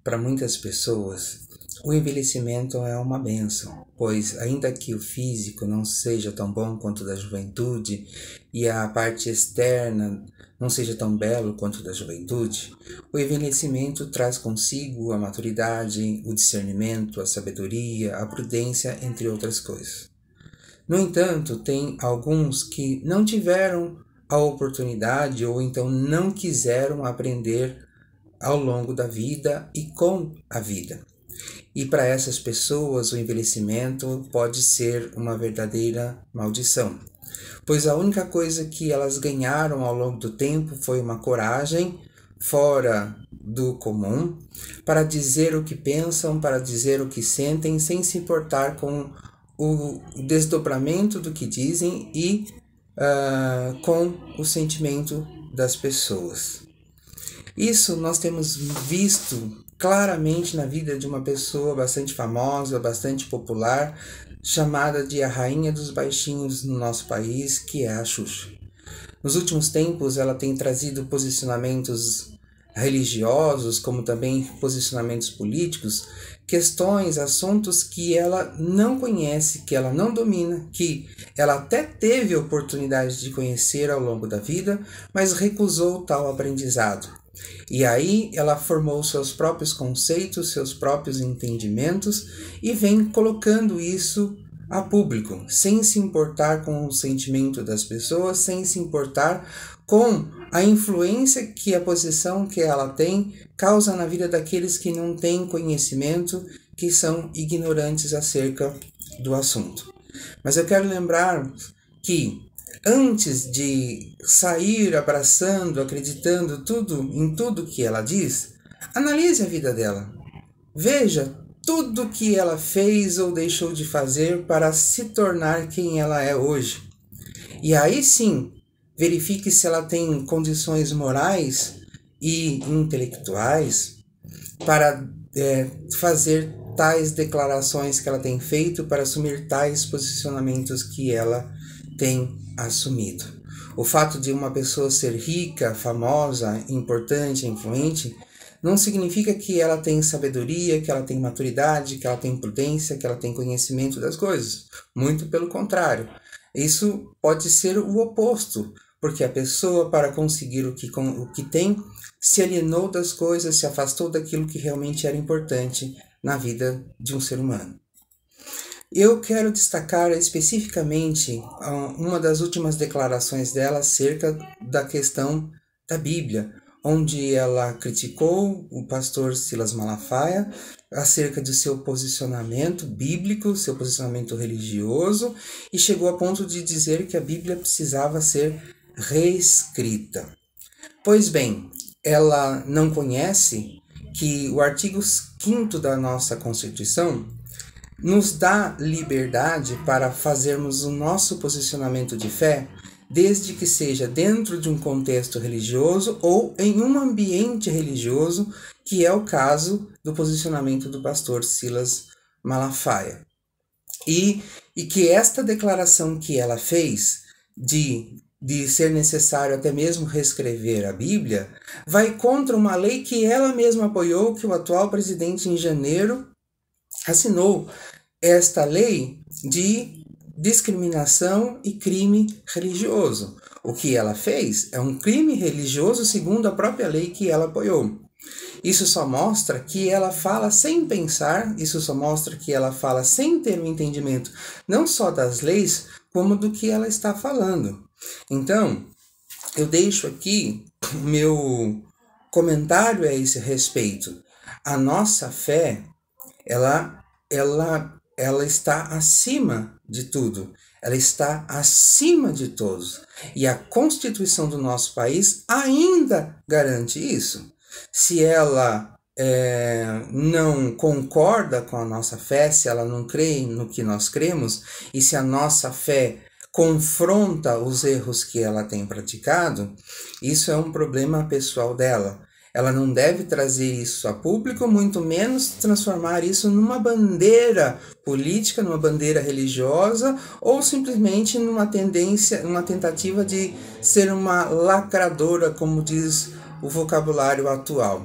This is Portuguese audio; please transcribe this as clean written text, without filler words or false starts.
para muitas pessoas, o envelhecimento é uma bênção, pois ainda que o físico não seja tão bom quanto o da juventude e a parte externa não seja tão belo quanto o da juventude, o envelhecimento traz consigo a maturidade, o discernimento, a sabedoria, a prudência, entre outras coisas. No entanto, tem alguns que não tiveram a oportunidade ou então não quiseram aprender ao longo da vida e com a vida. E para essas pessoas o envelhecimento pode ser uma verdadeira maldição, pois a única coisa que elas ganharam ao longo do tempo foi uma coragem fora do comum para dizer o que pensam, para dizer o que sentem, sem se importar com o desdobramento do que dizem e com o sentimento das pessoas. Isso nós temos visto claramente na vida de uma pessoa bastante famosa, bastante popular, chamada de a Rainha dos Baixinhos no nosso país, que é a Xuxa. Nos últimos tempos, ela tem trazido posicionamentos religiosos, como também posicionamentos políticos, questões, assuntos que ela não conhece, que ela não domina, que ela até teve a oportunidade de conhecer ao longo da vida, mas recusou tal aprendizado. E aí ela formou seus próprios conceitos, seus próprios entendimentos e vem colocando isso a público, sem se importar com o sentimento das pessoas, sem se importar com a influência que a posição que ela tem causa na vida daqueles que não têm conhecimento, que são ignorantes acerca do assunto. Mas eu quero lembrar que antes de sair abraçando, acreditando em tudo que ela diz, analise a vida dela. Veja tudo que ela fez ou deixou de fazer para se tornar quem ela é hoje. E aí sim, verifique se ela tem condições morais e intelectuais para fazer tais declarações que ela tem feito, para assumir tais posicionamentos que ela tem assumido. O fato de uma pessoa ser rica, famosa, importante, influente, não significa que ela tem sabedoria, que ela tem maturidade, que ela tem prudência, que ela tem conhecimento das coisas. Muito pelo contrário. Isso pode ser o oposto, porque a pessoa, para conseguir o que tem, se alienou das coisas, se afastou daquilo que realmente era importante na vida de um ser humano. Eu quero destacar especificamente uma das últimas declarações dela acerca da questão da Bíblia, onde ela criticou o pastor Silas Malafaia acerca do seu posicionamento bíblico, seu posicionamento religioso, e chegou a ponto de dizer que a Bíblia precisava ser reescrita. Pois bem, ela não conhece que o artigo 5º da nossa Constituição nos dá liberdade para fazermos o nosso posicionamento de fé, desde que seja dentro de um contexto religioso ou em um ambiente religioso, que é o caso do posicionamento do pastor Silas Malafaia. E que esta declaração que ela fez de ser necessário até mesmo reescrever a Bíblia, vai contra uma lei que ela mesma apoiou, que o atual presidente em janeiro assinou, esta lei de discriminação e crime religioso. O que ela fez é um crime religioso segundo a própria lei que ela apoiou. Isso só mostra que ela fala sem pensar, isso só mostra que ela fala sem ter um entendimento não só das leis, como do que ela está falando. Então, eu deixo aqui o meu comentário a esse respeito. A nossa fé, ela está acima de tudo, ela está acima de todos. E a Constituição do nosso país ainda garante isso. Se ela não concorda com a nossa fé, se ela não crê no que nós cremos, e se a nossa fé confronta os erros que ela tem praticado, isso é um problema pessoal dela. Ela não deve trazer isso a público, muito menos transformar isso numa bandeira política, numa bandeira religiosa, ou simplesmente numa tentativa de ser uma lacradora, como diz o vocabulário atual.